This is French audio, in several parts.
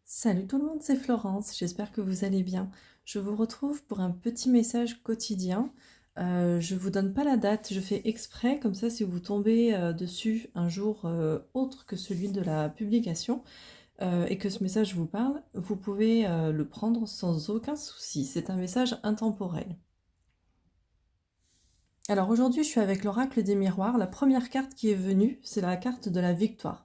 Salut tout le monde, c'est Florence, j'espère que vous allez bien. Je vous retrouve pour un petit message quotidien. Je vous donne pas la date, je fais exprès, comme ça si vous tombez dessus un jour autre que celui de la publication et que ce message vous parle, vous pouvez le prendre sans aucun souci. C'est un message intemporel. Alors aujourd'hui, je suis avec l'oracle des miroirs. La première carte qui est venue, c'est la carte de la victoire.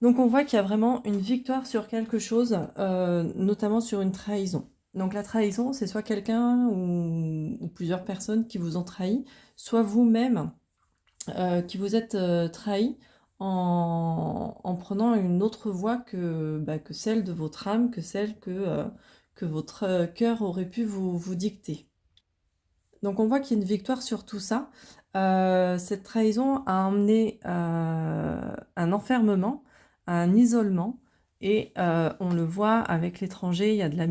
Donc on voit qu'il y a vraiment une victoire sur quelque chose, notamment sur une trahison. Donc la trahison, c'est soit quelqu'un ou plusieurs personnes qui vous ont trahi, soit vous-même qui vous êtes trahi en prenant une autre voie que celle de votre âme, que celle que votre cœur aurait pu vous dicter. Donc on voit qu'il y a une victoire sur tout ça. Cette trahison a emmené un enfermement, un isolement, et on le voit avec l'étranger, il y a de la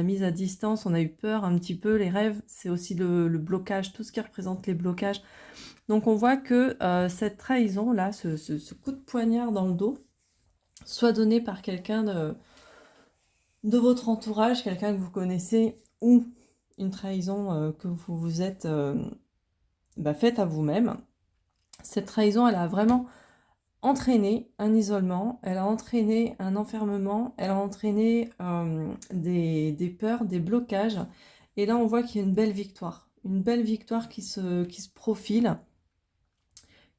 mise à distance, on a eu peur un petit peu, les rêves, c'est aussi le blocage, tout ce qui représente les blocages. Donc on voit que cette trahison-là, ce coup de poignard dans le dos, soit donné par quelqu'un de votre entourage, quelqu'un que vous connaissez, ou une trahison que vous vous êtes faite à vous-même. Cette trahison, elle a vraiment entraîné un isolement, elle a entraîné un enfermement, elle a entraîné des peurs, des blocages. Et là, on voit qu'il y a une belle victoire qui se profile,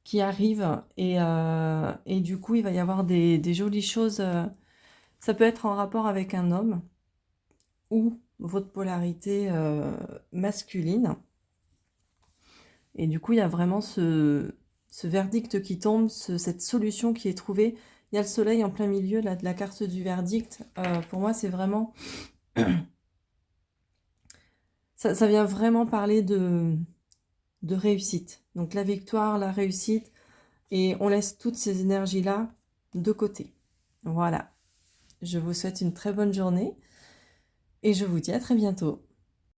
qui arrive. Et du coup, il va y avoir des jolies choses. Ça peut être en rapport avec un homme ou votre polarité masculine. Et du coup, il y a vraiment ce verdict qui tombe, cette solution qui est trouvée. Il y a le soleil en plein milieu là, de la carte du verdict. Pour moi, c'est vraiment... ça vient vraiment parler de réussite. Donc la victoire, la réussite. Et on laisse toutes ces énergies-là de côté. Voilà. Je vous souhaite une très bonne journée. Et je vous dis à très bientôt.